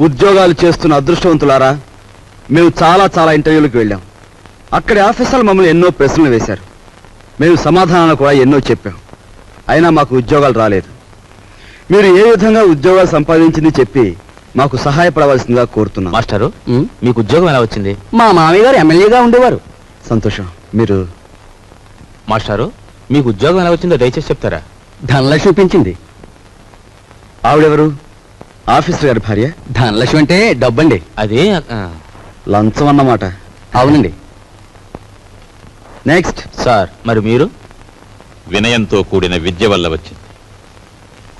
ఉద్యోగాలు చేస్తున్న అదృష్టవంతులారా, మేము చాలా చాలా ఇంటర్వ్యూలకు వెళ్ళాం. అక్కడి ఆఫీసర్లు మమ్మల్ని ఎన్నో ప్రశ్నలు వేశారు. మేము సమాధానాలు కూడా ఎన్నో చెప్పాం. అయినా మాకు ఉద్యోగాలు రాలేదు. మీరు ఏ విధంగా ఉద్యోగాలు సంపాదించింది చెప్పి మాకు సహాయపడవలసిందిగా కోరుతున్నాం. మాస్టరు, మీకు ఉద్యోగం ఎలా వచ్చింది? మా మామయ్య గారు ఎమ్మెల్యేగా ఉండేవారు. సంతోషం. మీరు మాస్టారు, మీకు ఉద్యోగం ఎలా వచ్చిందో దయచేసి చెప్తారా? ధనలక్ష్మి పెంచింది. ఆవిడెవరు? ఆఫీసర్ గారి భార్య? ధనలక్ష్మి అంటే డబ్బండి. అదే లంచం అన్నమాట. అవునండి. నెక్స్ట్. సార్, మరి మీరు? వినయంతో కూడిన విద్య వల్ల వచ్చింది,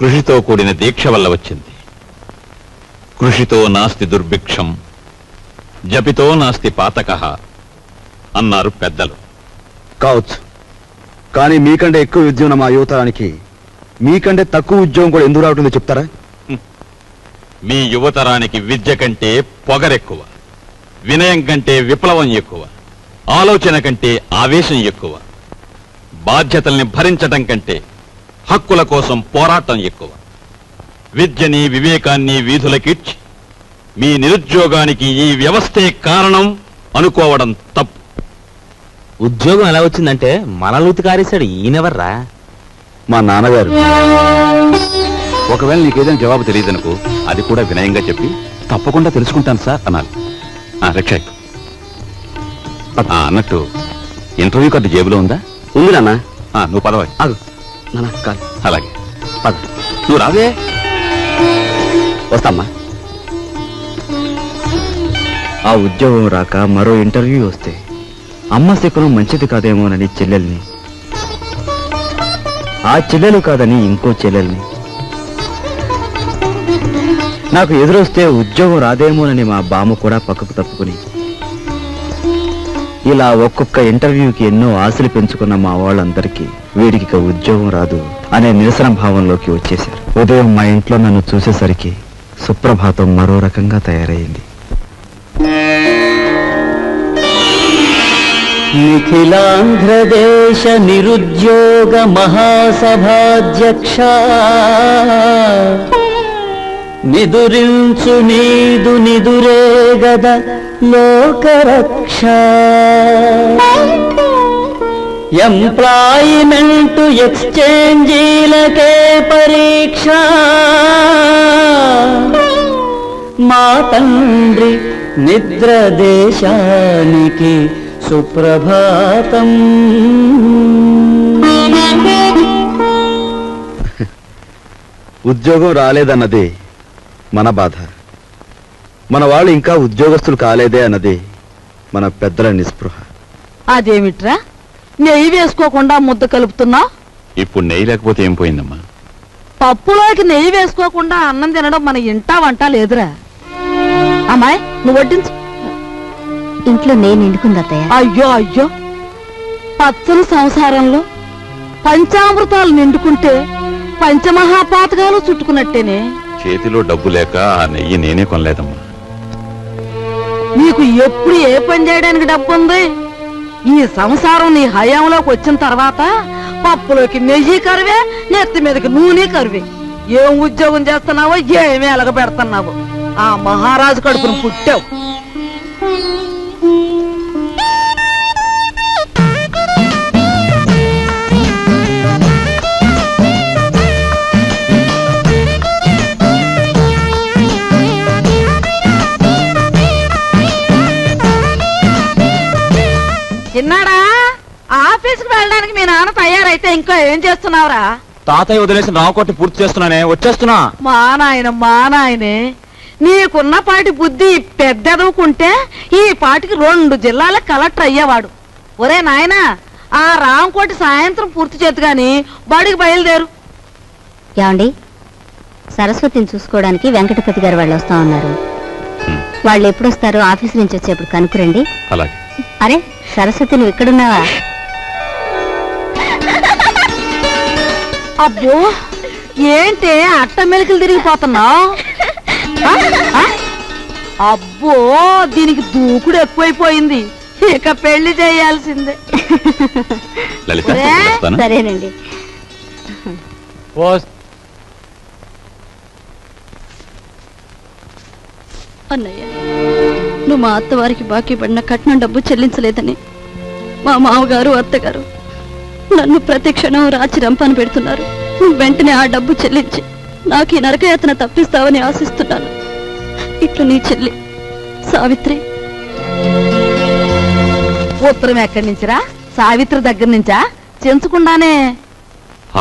కృషితో కూడిన దీక్ష వల్ల వచ్చింది. కృషితో నాస్తి దుర్భిక్షం, జపితో నాస్తి పాతకః అన్నారు పెద్దలు. కావచ్చు, కానీ మీకంటే ఎక్కువ విద్య ఉన్న మా యువతరానికి మీకంటే తక్కువ ఉద్యోగం కూడా ఎందుకు రావటుందో చెప్తారా? మీ యువతరానికి విద్య కంటే పొగరెక్కువ, వినయం కంటే విప్లవం ఎక్కువ, ఆలోచన కంటే ఆవేశం ఎక్కువ, బాధ్యతల్ని భరించటం కంటే హక్కుల కోసం పోరాటం ఎక్కువ. విద్యని వివేకాన్ని వీధులకిడ్చి మీ నిరుద్యోగానికి ఈ వ్యవస్థే కారణం అనుకోవడం తప్పు. ఉద్యోగం ఎలా వచ్చిందంటే మనలూతి కారేశాడు. ఈయనెవర్రా? మా నాన్నగారు. ఒకవేళ నీకేదైనా జవాబు తెలియదనుకో, అది కూడా వినయంగా చెప్పి తప్పకుండా తెలుసుకుంటాను సార్ అనాలి. రక్ష అన్నట్టు ఇంటర్వ్యూ కార్డు జేబులో ఉందా? ఉంది నాన్న. నువ్వు పదవ. అలాగే పద. నువ్వు రావే. వస్తామ్మా. ఆ ఉద్యోగం రాక మరో ఇంటర్వ్యూ వస్తే అమ్మ శకునం మంచిది కాదేమోనని చెల్లెల్ని, ఆ చెల్లెలు కాదని ఇంకో చెల్లెల్ని, నాకు ఎదురొస్తే ఉద్యోగం రాదేమోనని మా బామ్మ కూడా పక్కకు తప్పుకుని, ఇలా ఒక్కొక్క ఇంటర్వ్యూకి ఎన్నో ఆశలు పెంచుకున్న మా వాళ్ళందరికీ వీడికి ఉద్యోగం రాదు అనే నిరసన భావంలోకి వచ్చేశారు. ఉదయం మా ఇంట్లో నన్ను చూసేసరికి సుప్రభాతం మరో రకంగా తయారైంది. నిఖిలాంధ్రదేశ నిరుద్యోగ మహాసభాధ్యక్ష, నిదురించు నీదు నిదురే గద లోకరక్ష, ఎంప్లాయిమెంటు ఎక్స్చేంజీలకే పరీక్ష, మా తండ్రి నిద్ర దేశానికి సుప్రభాతం. ఉద్యోగం రాలేదన్నదే మన బాధ, మన వాళ్ళు ఇంకా ఉద్యోగస్తులు కాలేదే అన్నదే మన పెద్దల నిస్పృహ. అదేమిట్రా నెయ్యి వేసుకోకుండా ముద్ద కలుపుతున్నా? ఇప్పుడు నెయ్యి లేకపోతే ఏం పోయిందమ్మా? పప్పులోకి నెయ్యి వేసుకోకుండా అన్నం తినడం మన ఇంటా వంట లేదురా. అమ్మాయి, నువ్వు వడ్డించు. ఇంట్లో నెయ్యి నిండుకుందత్తయ్య. అయ్యో అయ్యో, పచ్చని సంసారంలో పంచామృతాలు నిండుకుంటే పంచమహాపాతకాలు చుట్టుకున్నట్టేనే. చేతిలో డబ్బు లేక ఆ నెయ్యి నేనే కొనలేదమ్మా. నీకు ఎప్పుడు ఏ పని చేయడానికి డబ్బు ఉంది? ఈ సంసారం నీ హయాంలోకి వచ్చిన తర్వాత పప్పులోకి నెయ్యి కరువే, నెత్తి మీదకి నూనె కరువే. ఏం ఉద్యోగం చేస్తున్నావో, ఏమీ ఎలగబెడుతున్నావో, ఆ మహారాజు కడుపును పుట్టావు. చిన్నాడా, ఆఫీస్కి వెళ్ళడానికి మీ నాన్న తయారైతే ఇంకా ఏం చేస్తున్నావురా? తాతయ్య వదిలేసిన రామకోటి పూర్తి చేస్తున్నానే, వచ్చేస్తున్నా. మా నాయనే, నీకున్న పాటి బుద్ధి పెద్దదుకుంటే ఈ పాటికి 2 జిల్లాల కలెక్టర్ అయ్యేవాడు. ఒరే నాయనా, ఆ రామకోటి సాయంత్రం పూర్తి చేతు గాని బడికి బయలుదేరు. ఏమండి, సరస్వతిని చూసుకోవడానికి వెంకటపతి గారు వాళ్ళు వస్తా ఉన్నారు. వాళ్ళు ఎప్పుడు వస్తారో ఆఫీస్ నుంచి వచ్చేప్పుడు కనుక్కురండి. అలాగే. అరే సరస్వతి, నువ్వు ఇక్కడున్నావా? అబ్బో, ఏంటే అట్ట మెలికలు తిరిగిపోతున్నావు? అబ్బో, దీనికి దూకుడు ఎక్కువైపోయింది. ఇక పెళ్లి చేయాల్సిందే. సరేనండి. అన్నయ్య, నువ్వు మా అత్తవారికి బాకీ పడిన కట్నం డబ్బు చెల్లించలేదని మా మామగారు అత్తగారు నన్ను ప్రతి క్షణం రాచి రంపాను పెడుతున్నారు. నువ్వు వెంటనే ఆ డబ్బు చెల్లించి నాకు ఈ నరకయాతన తప్పిస్తావని ఆశిస్తున్నాను. ఇట్లు నీ చెల్లి సావిత్రి. ఉత్తరం ఎక్కడి నుంచిరా? సావిత్రి దగ్గర నుంచా? చెంచకుండానే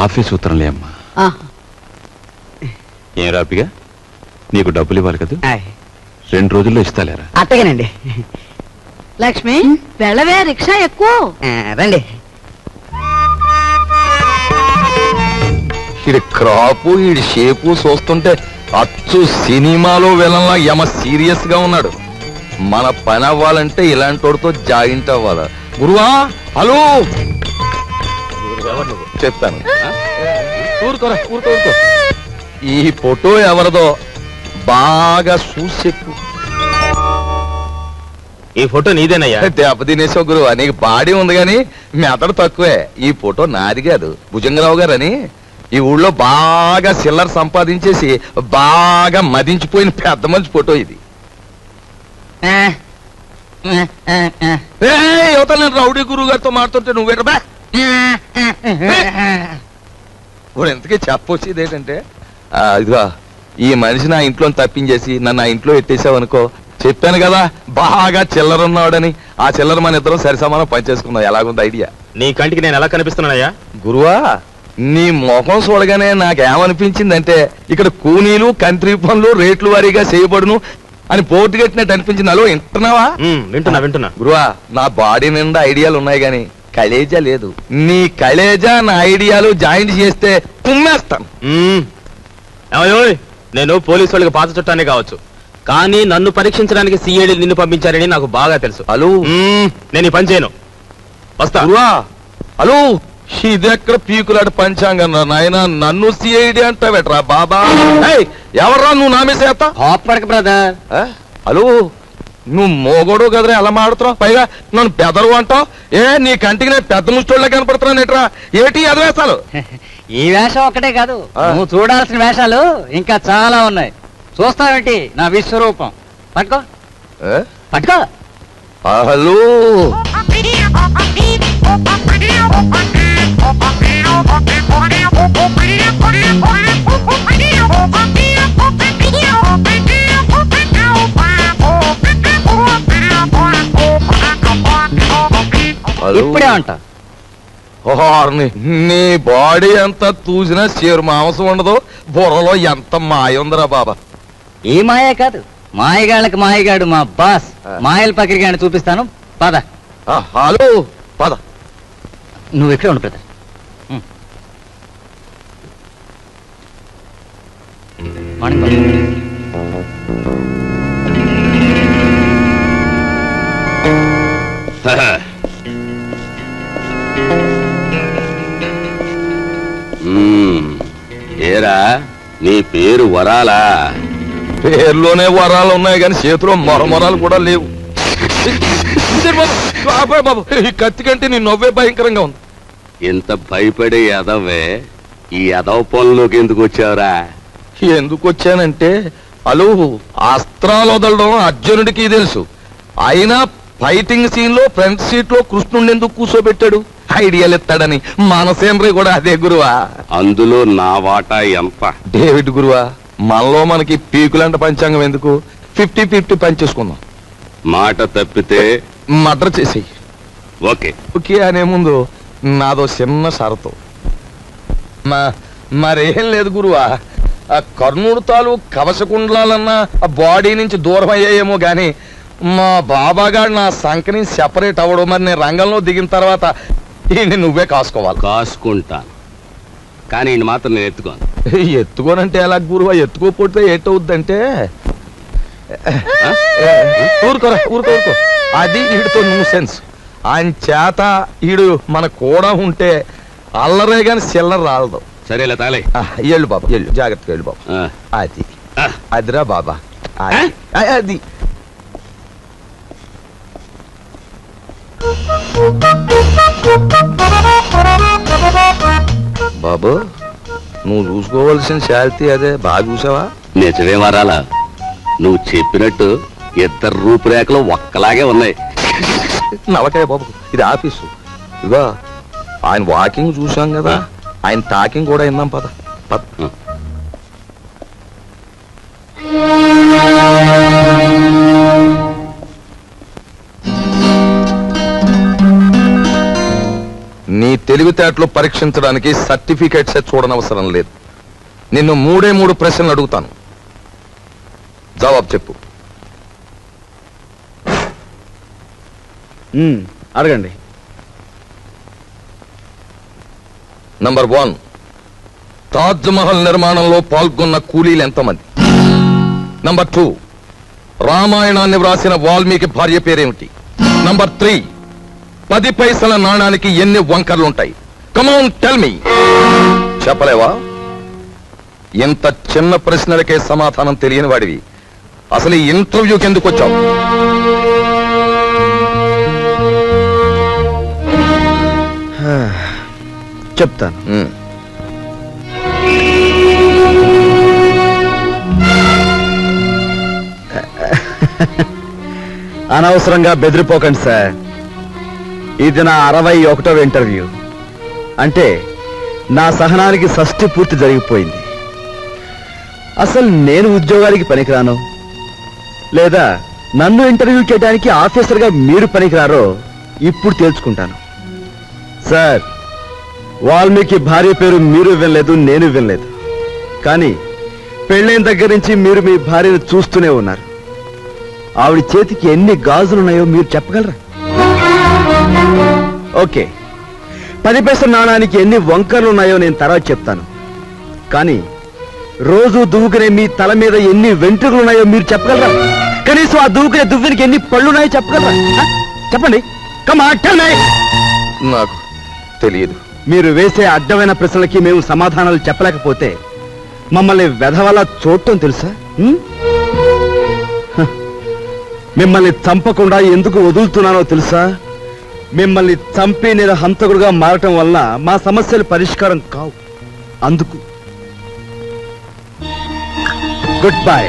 ఆఫీస్ ఉత్తరంలే అమ్మా. ఏం రాపిగా, నీకు డబ్బులు ఇవ్వాలి కదా, 2 రోజుల్లో ఇస్తాలేరా? అట్టగానండి. లక్ష్మి వెళ్ళవే, రిక్షా ఎక్కువ రండి. ఈడి క్రాపు ఈడి షేపు చూస్తుంటే అచ్చు సినిమాలో విలన్లా యమ సీరియస్ గా ఉన్నాడు. మన పని అవ్వాలంటే ఇలాంటి వాడితో జాయింట్ అవ్వాలా? గురువా, హలో చెప్తాను. ఊరుకోరా, ఊరుకో. ఈ ఫోటో ఎవరిదో బాగా చూసి ఈ ఫోటో నీదేనయ్యా? దెబ్బ తినేసావు గురువా, నీకు బాడీ ఉంది గాని మెదడు తక్కువే. ఈ ఫోటో నాది కాదు, భుజంగరావు గారని ఈ ఊళ్ళో బాగా సిల్లర్ సంపాదించేసి బాగా మదించిపోయిన పెద్ద మంచి ఫోటో ఇది. యువత నేను రౌడీ గురువు గారితో మాట్లాడుతుంటే నువ్వేటబా ఇప్పుడు ఎంతకీ చెప్పొచ్చేది ఏంటంటే, ఇదిగా ఈ మనిషి నా ఇంట్లో తప్పించేసి నన్ను ఆ ఇంట్లో ఎట్టేసావనుకో, చెప్పాను కదా బాగా చిల్లర ఉన్నాడని. ఆ చిల్లర మన ఇద్దరం సరి సమానం పనిచేసుకుందాం. ఎలాగుంది ఐడియా? నీ కంటికి నేను ఎలా కనిపిస్తున్నానయ్యా? గురువా, నీ ముఖం చూడగానే నాకేమనిపించిందంటే ఇక్కడ కూనీలు కంట్రీ పనులు రేట్లు వారీగా చేయబడును అని పోటీ కట్టినట్టు అనిపించింది. అలో వింటున్నావా? వింటున్నా. గురువా, నా బాడీ నిండా ఐడియాలు ఉన్నాయి గాని కలేజా లేదు. నీ కలేజా నా ఐడియాలు జాయింట్ చేస్తే కుమ్మేస్తాను. నేను పోలీసు వాళ్ళకి పాత చుట్టానే కావచ్చు, కానీ నన్ను పరీక్షించడానికి సిఐడి నిన్ను పంపించారని నాకు బాగా తెలుసు. హలో, నేను ఈ పని చేయను, వస్తా. హలో, ఇదెక్కడ పీకులాడు పంచాంగం నాయన, నన్ను సిఐడి అంటావేట్రా బాబా? ఎవర్రా నువ్వు నా మీద చేస్తా? బ్రదర్. హలో, నువ్వు మోగోడు కదరా, ఎలా మాడుతున్నావు? పైగా నన్ను పెదరు అంటావు. నీ కంటికి నేను పెద్ద ముష్టోళ్ళ కనపడుతున్నాను ఎట్రా? ఏటి ఎదవేస్తాలు? ఈ వేషం ఒక్కటే కాదు, నువ్వు చూడాల్సిన వేషాలు ఇంకా చాలా ఉన్నాయి. చూస్తావేంటి నా విశ్వరూపం? పట్టుకో పట్టుకో. హలో, ఇప్పుడే అంట. నీ బాడీ ఎంత చూసినా చేరు మాంసం ఉండదు, బుర్రలో ఎంత మాయ ఉందిరా బాబా. ఈ మాయే కాదు, మాయగాళ్ళకి మాయగాడు మా బాస్ మాయల పకిరిగాని చూపిస్తాను. పద. హలో, పద. నువ్వు ఇక్కడే ఉండు బ్రదర్. ఏరా, నీ పేరు వరాలా? పేర్లోనే వరాలు ఉన్నాయి కానీ చేతిలో మొరమొరాలు కూడా లేవు. బాబు, ఈ కత్తి కంటే నీ నవ్వే భయంకరంగా ఉంది. ఇంత భయపడే ఎదవే ఈ ఎదవ పనులోకి ఎందుకు వచ్చావురా? ఎందుకు వచ్చానంటే, అలు అస్త్రాలు వదలడం అర్జునుడికి తెలుసు. అయినా ఫైటింగ్ సీన్ లో ఫ్రంట్ సీట్ లో కృష్ణుడిని ఎందుకు కూర్చోబెట్టాడు? ఐడియాలు ఇస్తాడని. మనసేంద్రి కూడా అదే గురువా. అందులో నా వాటా ఎంత? డేవిడ్ గురువా, మనలో మనకి పీకులంట పంచాంగం ఎందుకు? 50-50 పనిచేసుకుందాం. మాట తప్పితే మర్డర్ చేసేయి. ఓకే ఓకే అనే ముందు నాదో చిన్న షరతు. మరేం లేదు గురువా, ఆ కర్ణుడు తాలూ కవచకుండలాలన్నా ఆ బాడీ నుంచి దూరం అయ్యాయేమో గాని మా బాబాగాడు నా సంఖ్యని సెపరేట్ అవ్వడం. మరి నేను రంగంలో దిగిన తర్వాత ఈయన్ని నువ్వే కాసుకోవాలి. కాసుకుంటాను, కానీ ఈయన మాత్రం నేను ఎత్తుకోను. ఎత్తుకోనంటే ఎలా గురువా? ఎత్తుకోపోతే ఏటవుద్దంటే, ఊరుకోరా, ఊరుకో. అది వీడితో న్యూ సెన్స్. ఆయన చేత ఈడు మన కూడా ఉంటే అల్లరే గాని చిల్లర రాలదు. సరేలే తాలే. ఎళ్ళు బాబా, ఎళ్ళు, జాగ్రత్తగా వెళ్ళు బాబా. అది అదిరా బాబా, అది బాబు, నువ్వు చూసుకోవాల్సిన శాంతి అదే. బాగా చూసావా? నిజమే వరాలా? నువ్వు చెప్పినట్టు ఇద్దరు రూపురేఖలు ఒక్కలాగే ఉన్నాయి. నవకాయ బాబు, ఇది ఆఫీసు. ఇదిగో ఆయన వాకింగ్ చూశాం కదా, ఆయన టాకింగ్ కూడా విన్నాం. పద పద. నీ తెలివితేటలు పరీక్షించడానికి సర్టిఫికేట్స్ చూడనవసరం లేదు. నిన్ను 3 ప్రశ్నలు అడుగుతాను, జవాబు చెప్పు. అడగండి. నంబర్ 1, తాజ్ మహల్ నిర్మాణంలో పాల్గొన్న కూలీలు ఎంతమంది? నంబర్ 2, రామాయణాన్ని వ్రాసిన వాల్మీకి భార్య పేరేమిటి? నంబర్ 3, 10 పైసల నాణానికి ఎన్ని వంకర్లుంటాయి? Come on tell me. చెప్పలేవా? ఇంత చిన్న ప్రశ్నలకే సమాధానం తెలియని వాడివి అసలు ఈ ఇంటర్వ్యూకి ఎందుకు వచ్చావు? చెప్తాను. అనవసరంగా బెదిరిపోకండి సార్. ఇది నా 61వ ఇంటర్వ్యూ. అంటే నా సహనానికి షష్ఠి పూర్తి జరిగిపోయింది. అసలు నేను ఉద్యోగానికి పనికిరాను, లేదా నన్ను ఇంటర్వ్యూ చేయడానికి ఆఫీసర్గా మీరు పనికిరారో ఇప్పుడు తేల్చుకుంటాను. సార్, వాల్మీకి భార్య పేరు మీరు వినలేదు, నేను వినలేదు. కానీ పెళ్ళైన దగ్గర నుంచి మీరు మీ భార్యను చూస్తూనే ఉన్నారు. ఆవిడ చేతికి ఎన్ని గాజులున్నాయో మీరు చెప్పగలరా? ఓకే, 10 పైసల నాణానికి ఎన్ని వంకర్లు ఉన్నాయో నేను తర్వాత చెప్తాను. కానీ రోజు దువ్వుకునే మీ తల మీద ఎన్ని వెంట్రుకలు ఉన్నాయో మీరు చెప్పగలరా? కనీసం ఆ దువ్వుకునే దువ్వునికి ఎన్ని పళ్ళున్నాయో చెప్పగలరా? చెప్పండి. నాకు తెలియదు. మీరు వేసే అడ్డమైన ప్రశ్నలకి మేము సమాధానాలు చెప్పలేకపోతే మమ్మల్ని వెధవలా చూడటం తెలుసా? మిమ్మల్ని చంపకుండా ఎందుకు వదులుతున్నానో తెలుసా? మిమ్మల్ని చంపి నేను హంతకుడుగా మారటం వల్ల మా సమస్యలు పరిష్కారం కావు. అందుకు గుడ్ బై.